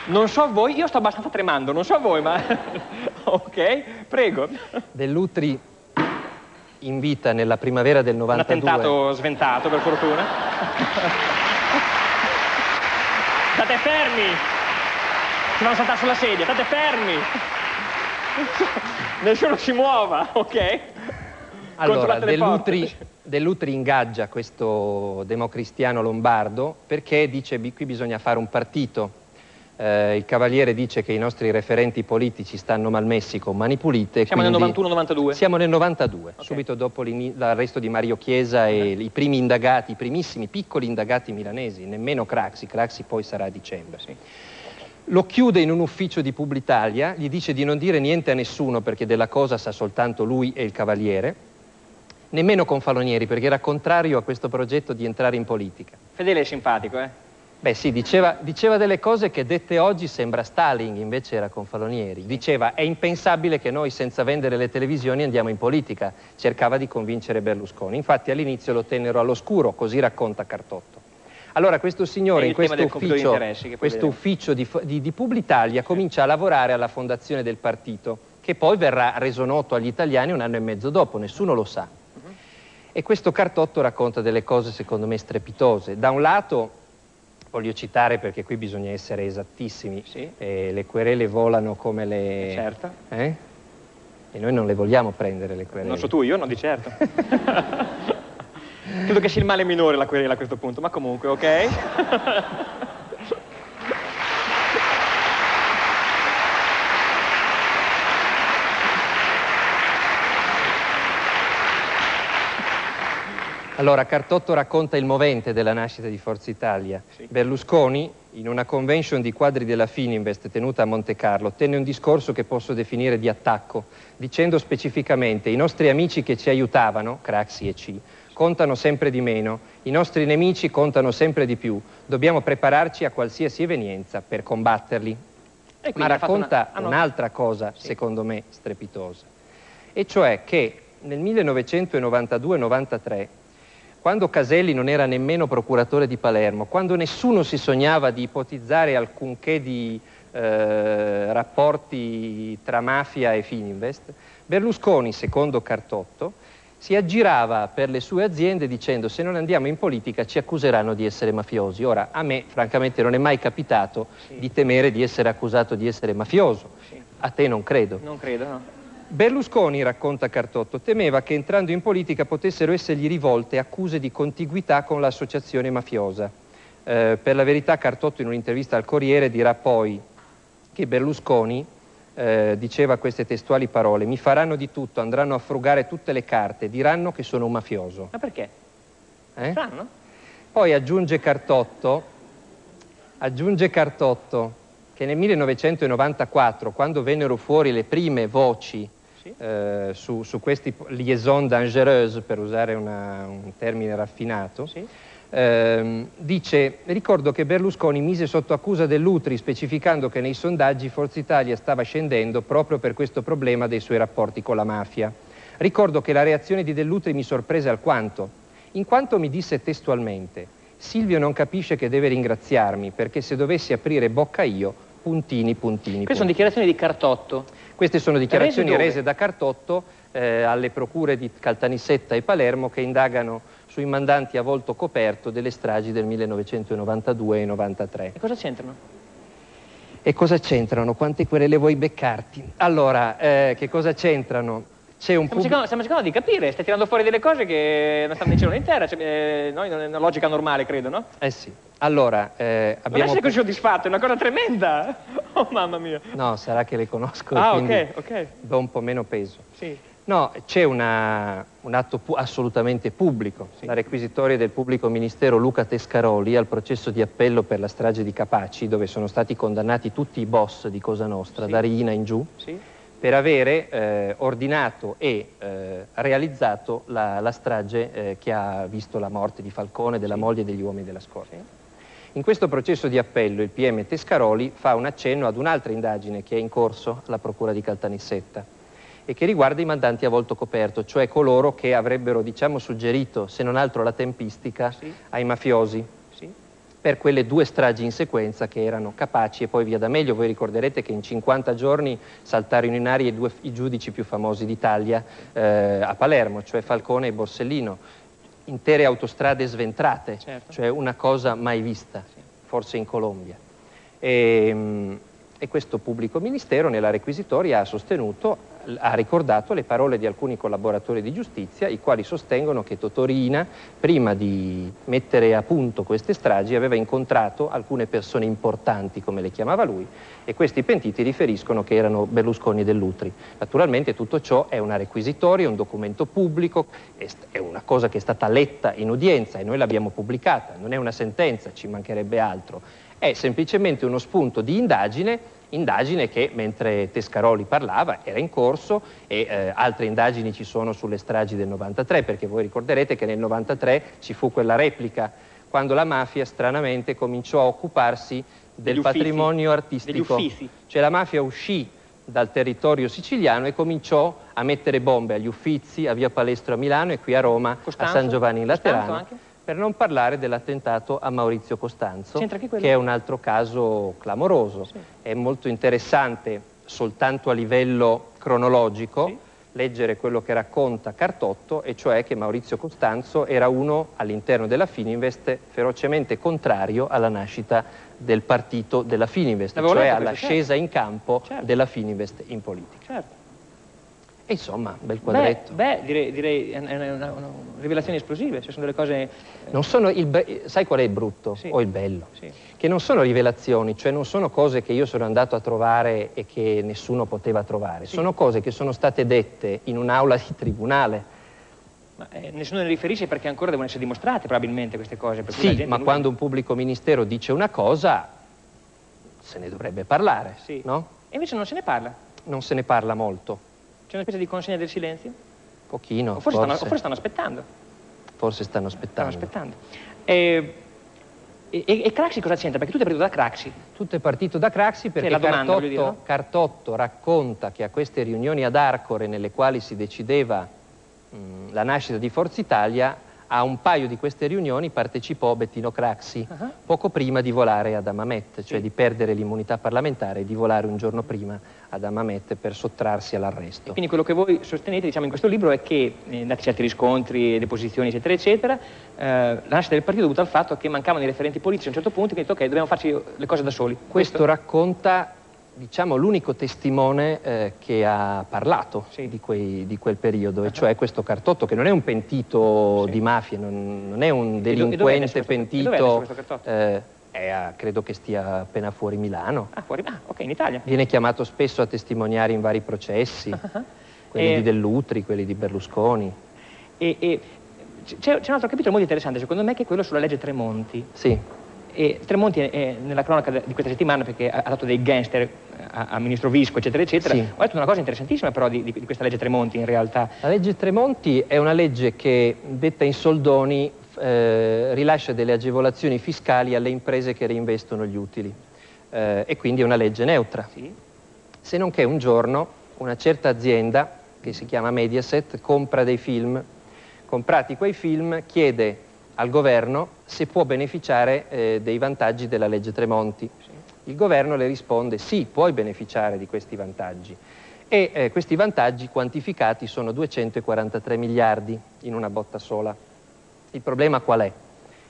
Non so voi, io sto abbastanza tremando, non so voi, ma... Ok, prego. Dell'Utri in vita nella primavera del 92. Un attentato sventato, per fortuna. State fermi! Si vanno a saltare sulla sedia, state fermi! Nessuno si muova, ok? Allora, Dell'Utri ingaggia questo democristiano lombardo perché dice qui bisogna fare un partito. Il Cavaliere dice che i nostri referenti politici stanno malmessi con mani pulite. Siamo nel 91-92? Siamo nel 92, okay. Subito dopo l'arresto di Mario Chiesa e i primi indagati, i primissimi piccoli indagati milanesi, nemmeno Craxi poi sarà a dicembre. Sì. Lo chiude in un ufficio di Publitalia, gli dice di non dire niente a nessuno perché della cosa sa soltanto lui e il Cavaliere, nemmeno Confalonieri perché era contrario a questo progetto di entrare in politica. Fedele e simpatico, eh? Beh sì, diceva delle cose che dette oggi sembra Stalin, invece era Confalonieri. Diceva è impensabile che noi senza vendere le televisioni andiamo in politica. Cercava di convincere Berlusconi. Infatti all'inizio lo tennero all'oscuro, così racconta Cartotto. Allora questo signore in questo ufficio di Publitalia comincia a lavorare alla fondazione del partito, che poi verrà reso noto agli italiani un anno e mezzo dopo, nessuno lo sa. E questo Cartotto racconta delle cose secondo me strepitose. Da un lato... Voglio citare perché qui bisogna essere esattissimi. Sì. Le querele volano come le... Certo. E noi non le vogliamo prendere le querele. Non so tu, io no di certo. Credo che sia il male minore la querela a questo punto, ma comunque, ok? Allora, Cartotto racconta il movente della nascita di Forza Italia. Sì. Berlusconi, in una convention di quadri della Fininvest tenuta a Monte Carlo, tenne un discorso che posso definire di attacco, dicendo specificamente i nostri amici che ci aiutavano, Craxi e C, contano sempre di meno, i nostri nemici contano sempre di più, dobbiamo prepararci a qualsiasi evenienza per combatterli. Ma racconta un'altra cosa, sì, secondo me, strepitosa, e cioè che nel 1992-93, quando Caselli non era nemmeno procuratore di Palermo, quando nessuno si sognava di ipotizzare alcunché di rapporti tra mafia e Fininvest, Berlusconi, secondo Cartotto, si aggirava per le sue aziende dicendo se non andiamo in politica ci accuseranno di essere mafiosi. Ora, a me francamente non è mai capitato, sì, di temere di essere accusato di essere mafioso. Sì. A te non credo. Non credo, no. Berlusconi, racconta Cartotto, temeva che entrando in politica potessero essergli rivolte accuse di contiguità con l'associazione mafiosa. Per la verità Cartotto in un'intervista al Corriere dirà poi che Berlusconi diceva queste testuali parole: mi faranno di tutto, andranno a frugare tutte le carte, diranno che sono un mafioso. Ma perché? Fanno? Poi aggiunge Cartotto che nel 1994, quando vennero fuori le prime voci, sì, su questi liaison dangereuse, per usare un termine raffinato, sì, dice: ricordo che Berlusconi mise sotto accusa Dell'Utri specificando che nei sondaggi Forza Italia stava scendendo proprio per questo problema dei suoi rapporti con la mafia. Ricordo che la reazione di Dell'Utri mi sorprese alquanto, in quanto mi disse testualmente: Silvio non capisce che deve ringraziarmi perché se dovessi aprire bocca io, puntini, puntini. Queste sono dichiarazioni di Cartotto? Queste sono dichiarazioni rese da Cartotto alle procure di Caltanissetta e Palermo che indagano sui mandanti a volto coperto delle stragi del 1992 e 93. E cosa c'entrano? E cosa c'entrano? Quante querele vuoi beccarti? Allora, che cosa c'entrano? Stiamo cercando di capire, stai tirando fuori delle cose che non stanno in cielo né in terra, noi non è una logica normale, credo, no? Eh sì. Allora, abbiamo... Non essere così soddisfatto, è una cosa tremenda! Oh, mamma mia! No, sarà che le conosco, quindi ok. Do un po' meno peso. Sì. No, c'è un atto assolutamente pubblico. Sì. La requisitoria del pubblico ministero Luca Tescaroli al processo di appello per la strage di Capaci, dove sono stati condannati tutti i boss di Cosa Nostra, sì, da Riina in giù, sì, per avere ordinato e realizzato la strage che ha visto la morte di Falcone, della sì, moglie e degli uomini della scorta. Sì. In questo processo di appello il PM Tescaroli fa un accenno ad un'altra indagine che è in corso alla Procura di Caltanissetta e che riguarda i mandanti a volto coperto, cioè coloro che avrebbero, diciamo, suggerito, se non altro la tempistica, sì, ai mafiosi. Sì. per quelle 2 stragi in sequenza che erano capaci, e poi via D'Amelio. Voi ricorderete che in 50 giorni saltarono in aria i giudici più famosi d'Italia a Palermo, cioè Falcone e Borsellino, intere autostrade sventrate, certo. Cioè una cosa mai vista, sì, forse in Colombia. E questo pubblico ministero nella requisitoria ha sostenuto, ha ricordato le parole di alcuni collaboratori di giustizia, i quali sostengono che Totò Riina, prima di mettere a punto queste stragi, aveva incontrato alcune persone importanti, come le chiamava lui, e questi pentiti riferiscono che erano Berlusconi e Dell'Utri. Naturalmente tutto ciò è una requisitoria, un documento pubblico, è una cosa che è stata letta in udienza e noi l'abbiamo pubblicata, non è una sentenza, ci mancherebbe altro. È semplicemente uno spunto di indagine che mentre Tescaroli parlava era in corso, e altre indagini ci sono sulle stragi del 93, perché voi ricorderete che nel 93 ci fu quella replica quando la mafia stranamente cominciò a occuparsi del patrimonio artistico. Degli uffizi. Cioè la mafia uscì dal territorio siciliano e cominciò a mettere bombe agli Uffizi, a Via Palestro a Milano e qui a Roma, Costanzo, a San Giovanni in Laterano. anche? Per non parlare dell'attentato a Maurizio Costanzo, che è un altro caso clamoroso. Sì. È molto interessante soltanto a livello cronologico, sì, leggere quello che racconta Cartotto, e cioè che Maurizio Costanzo era uno all'interno della Fininvest ferocemente contrario alla nascita del partito della Fininvest, cioè alla scesa in campo della Fininvest in politica. Certo. E insomma, bel quadretto. Direi una rivelazioni esplosive, cioè sono delle cose... Non sono sai qual è il brutto? Sì. O il bello? Sì. Che non sono rivelazioni, cioè non sono cose che io sono andato a trovare e che nessuno poteva trovare. Sì. Sono cose che sono state dette in un'aula di tribunale. Ma, nessuno ne riferisce perché ancora devono essere dimostrate probabilmente queste cose. Per cui sì, ma quando un pubblico ministero dice una cosa se ne dovrebbe parlare, sì, no? E invece non se ne parla. Non se ne parla molto. C'è una specie di consegna del silenzio? Pochino, o forse stanno aspettando. Forse stanno aspettando. E Craxi cosa c'entra? Perché tutto è partito da Craxi. Tutto è partito da Craxi perché Cartotto racconta che a queste riunioni ad Arcore, nelle quali si decideva la nascita di Forza Italia, a un paio di queste riunioni partecipò Bettino Craxi, poco prima di volare ad Hammamet, cioè di perdere l'immunità parlamentare e di volare un giorno prima ad Hammamet per sottrarsi all'arresto. E quindi quello che voi sostenete, diciamo, in questo libro è che, dati certi riscontri, deposizioni, eccetera, eccetera, la nascita del partito è dovuta al fatto che mancavano i referenti politici a un certo punto, e quindi ok, dobbiamo farci le cose da soli. Questo racconta, diciamo, l'unico testimone che ha parlato di quel periodo, e cioè questo Cartotto, che non è un pentito di mafia, non è un delinquente pentito. Dov'è questo Cartotto? Credo che stia appena fuori Milano. Ah, fuori? Ah, ok, in Italia. Viene chiamato spesso a testimoniare in vari processi, quelli di Dell'Utri, quelli di Berlusconi. C'è un altro capitolo molto interessante, secondo me, che è quello sulla legge Tremonti. Sì. E Tremonti è nella cronaca di questa settimana perché ha dato dei gangster a ministro Visco, eccetera, eccetera. Sì. Ho detto una cosa interessantissima però di questa legge Tremonti, in realtà. La legge Tremonti è una legge che, detta in soldoni, rilascia delle agevolazioni fiscali alle imprese che reinvestono gli utili, e quindi è una legge neutra. Sì. Se non che un giorno una certa azienda, che si chiama Mediaset, compra dei film. Comprati quei film, chiede al governo se può beneficiare dei vantaggi della legge Tremonti. Sì. Il governo le risponde: sì, puoi beneficiare di questi vantaggi. E questi vantaggi quantificati sono 243 miliardi in una botta sola. Il problema qual è?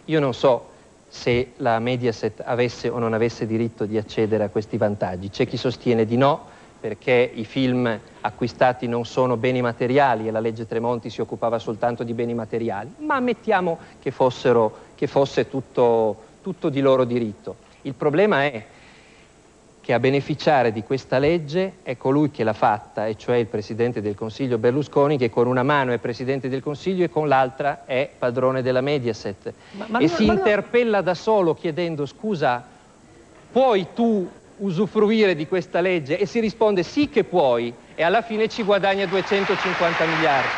Io non so se la Mediaset avesse o non avesse diritto di accedere a questi vantaggi. C'è chi sostiene di no, perché i film acquistati non sono beni materiali e la legge Tremonti si occupava soltanto di beni materiali, ma ammettiamo che fosse tutto di loro diritto. Il problema è che a beneficiare di questa legge è colui che l'ha fatta, e cioè il Presidente del Consiglio Berlusconi, che con una mano è Presidente del Consiglio e con l'altra è padrone della Mediaset. Interpella da solo chiedendo: scusa, puoi tu usufruire di questa legge? E si risponde sì che puoi, e alla fine ci guadagna 250 miliardi.